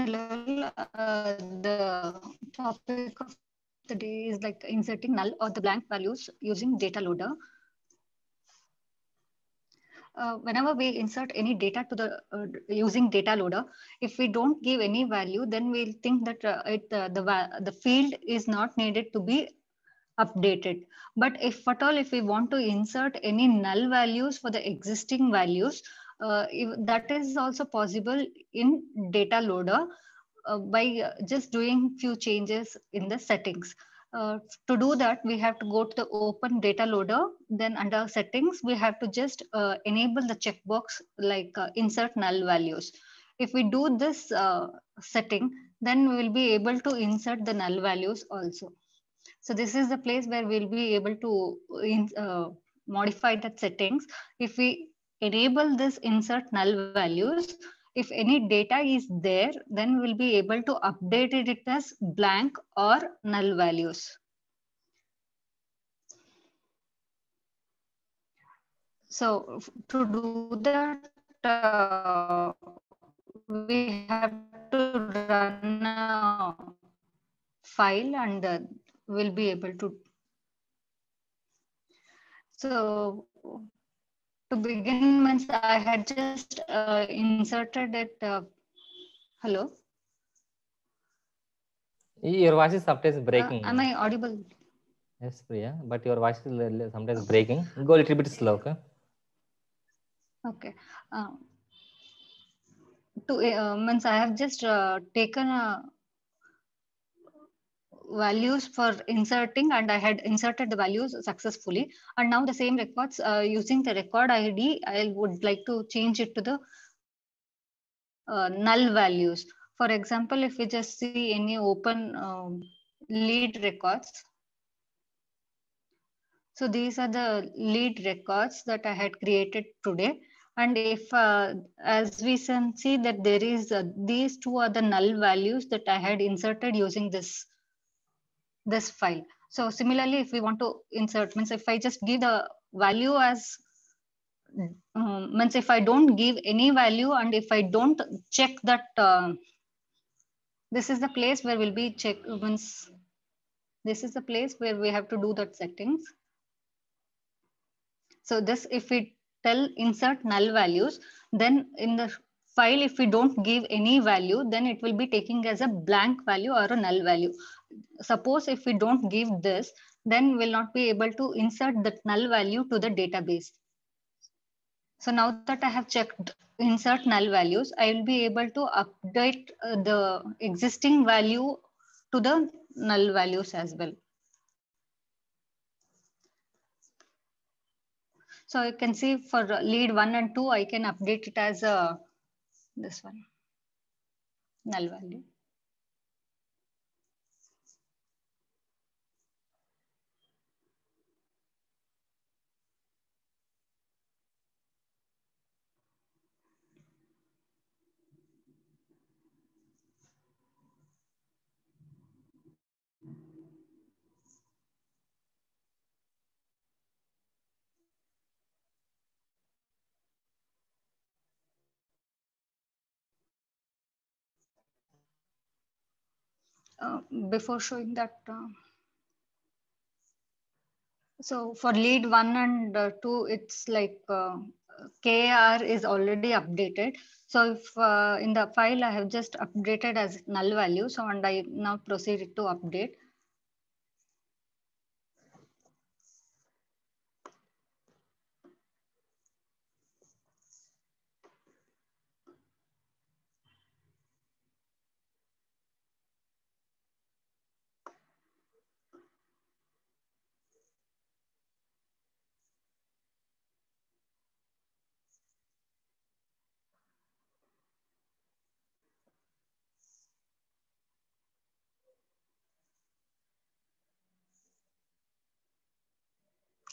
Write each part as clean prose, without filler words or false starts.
hello. The topic of the day is like inserting null or the blank values using Dataloader. Whenever we insert any data to the using Dataloader, if we don't give any value, then we'll think that the field is not needed to be updated. But if at all, if we want to insert any null values for the existing values, that is also possible in Dataloader by just doing few changes in the settings. To do that, we have to go to the open data loader. Then under settings, we have to just enable the checkbox like insert null values. If we do this setting, then we will be able to insert the null values also. So this is the place where we'll be able to modify that settings. If we enable this insert null values, if any data is there, then we'll be able to update it as blank or null values. So to do that, we have to run a file and we'll be able to. So to begin, means I had just inserted it. Hello. Your voice is sometimes breaking. Am I audible? Yes, Priya, but your voice is sometimes breaking. Go a little bit slow, okay? Okay. Means I have just taken values for inserting, and I had inserted the values successfully. And now the same records using the record ID, I would like to change it to the null values. For example, if we just see any open lead records. So these are the lead records that I had created today. And if, as we can see that there is, these two are the null values that I had inserted using this file. So similarly, if we want to insert, means if I just give the value as, means if I don't give any value and if I don't check that, this is the place where we'll be check, means this is the place where we have to do that settings. So this, if we tell insert null values, then in the file, if we don't give any value, then it will be taking as a blank value or a null value. Suppose if we don't give this, then we'll not be able to insert that null value to the database. So now that I have checked insert null values, I will be able to update the existing value to the null values as well. So you can see for lead 1 and 2, I can update it as this one, null value. Before showing that, so for lead 1 and 2, it's like KR is already updated. So if in the file I have just updated as null value, so and I now proceed to update.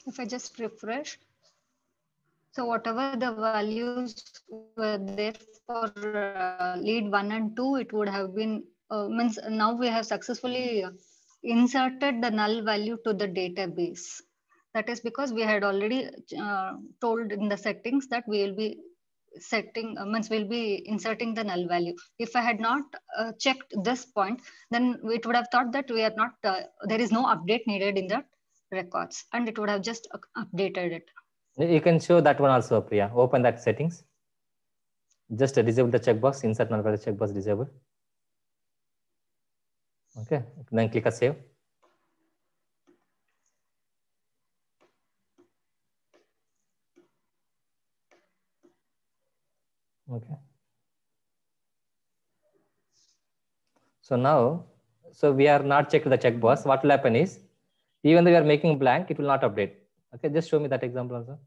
If I just refresh, so whatever the values were there for lead 1 and 2, it would have been, means now we have successfully inserted the null value to the database. That is because we had already told in the settings that we will be setting means we'll be inserting the null value. If I had not checked this point, then it would have thought that we are not there is no update needed in the records, and it would have just updated it. You can show that one also, Priya. Open that settings. Just disable the checkbox, insert null value checkbox, disable. Okay, then click a save. Okay. So now, so we are not checked the checkbox. What will happen is, even though we are making blank, it will not update. Okay, just show me that example also.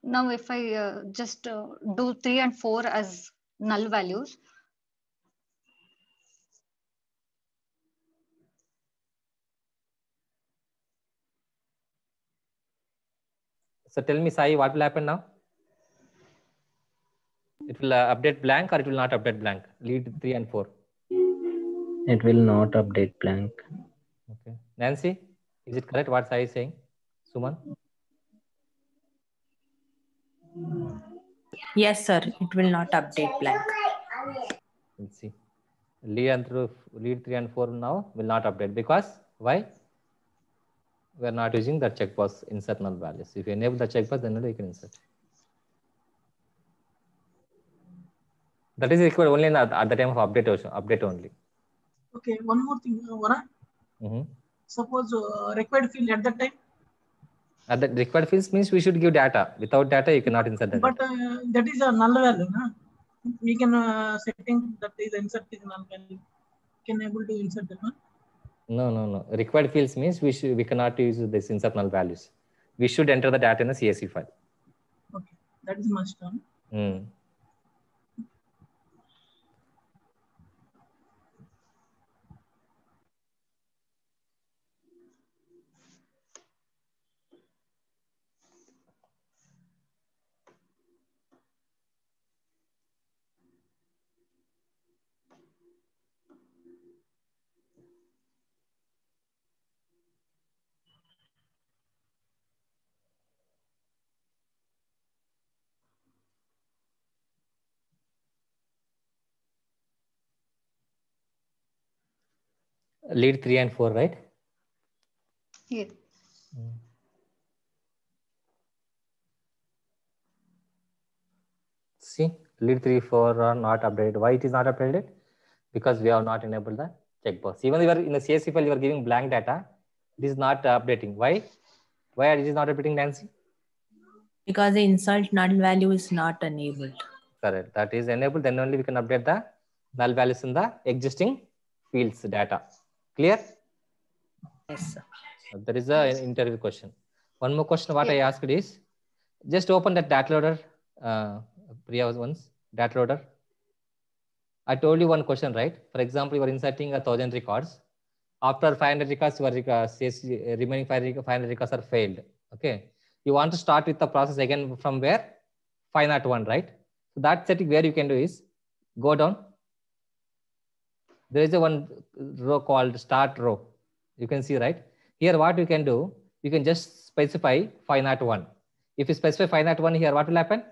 Now, if I just do 3 and 4 as null values, So tell me, Sai, what will happen now? It will update blank or it will not update blank? Lead 3 and 4. It will not update blank. Okay. Nancy, is it correct what Sai is saying? Suman? Yes, sir. It will not update blank. Let's see. Lead 3 and 4 now will not update because why? We are not using the checkbox insert null values. If you enable the checkbox, then only you can insert. That is required only at the time of update also, update only. Okay, one more thing, suppose required field at that time. At the required fields means we should give data. Without data, you cannot insert the but data. That is a null value. We can setting that is insert is null value. Can able to insert that one? No. Required fields means we cannot use this insert null values. We should enter the data in the CSV file. Okay, that is must done. Lead 3 and 4, right? yeah. See, lead 3, 4 are not updated. Why it is not updated? Because we have not enabled the checkbox. Even if you are in the CSV file, you are giving blank data. It is not updating. Why? Why it is not updating, Nancy? Because the insert null value is not enabled. Correct. That is enabled. Then only we can update the null values in the existing fields data. Clear? Yes, sir. There is an interview question. One more question. What I asked is, just open that Dataloader. Priya was once Dataloader. I told you one question, right? For example, you are inserting 1,000 records. After 500 records, your remaining 500 records are failed. Okay. You want to start with the process again from where? 501, right? So that setting where you can do is go down. There is a one row called start row. You can see, right? Here, what you can do, you can just specify 501. If you specify 501 here, what will happen?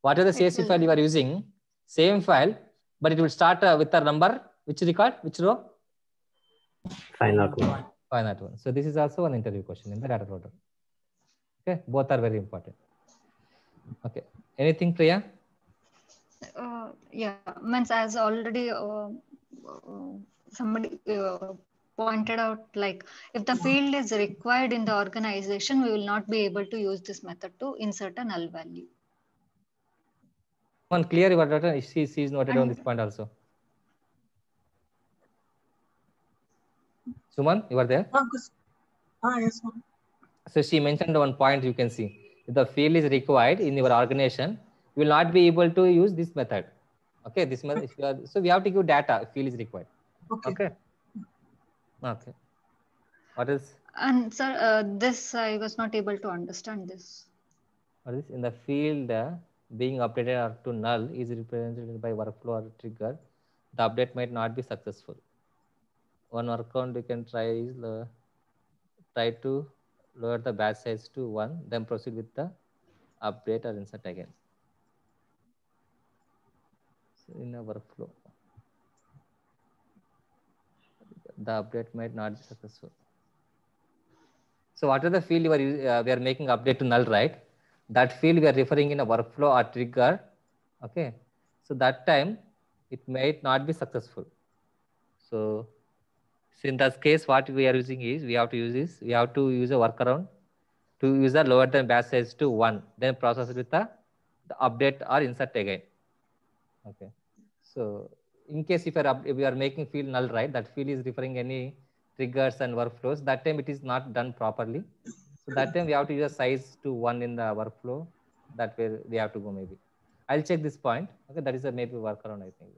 Whatever the CSV file you are using, same file, but it will start with the number, which record, which row? 501. 501. So this is also one interview question in the Dataloader. Okay, both are very important. Okay, anything, Priya? Yeah, means as already somebody pointed out, like if the field is required in the organization, we will not be able to use this method to insert a null value. One clear your data. She is noted on this point also. Suman, you are there? Yes, sir. So she mentioned one point you can see. If the field is required in your organization, you will not be able to use this method. Okay, this method. So we have to give data if field is required. Okay. Okay. What is? And sir, this I was not able to understand this. What is in the field being updated to null is represented by workflow or trigger. The update might not be successful. One workaround you can try is try to lower the batch size to 1, then proceed with the update or insert again. So in a workflow, the update might not be successful. So what are the field we are making update to null, right? That field we are referring in a workflow or trigger. Okay. So that time it might not be successful. So in that case, what we are using is we have to use a workaround to use a lower than batch size to 1, then process it with the update or insert again. Okay. So in case if we are making field null, right, that field is referring any triggers and workflows, that time it is not done properly. So that time we have to use a size to 1 in the workflow. That way we have to go maybe. I'll check this point. Okay, that is a maybe workaround, I think.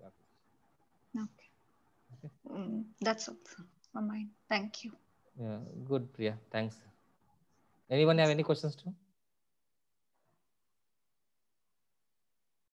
Okay. That's all from mine. Thank you. Yeah, good, Priya. Thanks. Anyone have any questions too?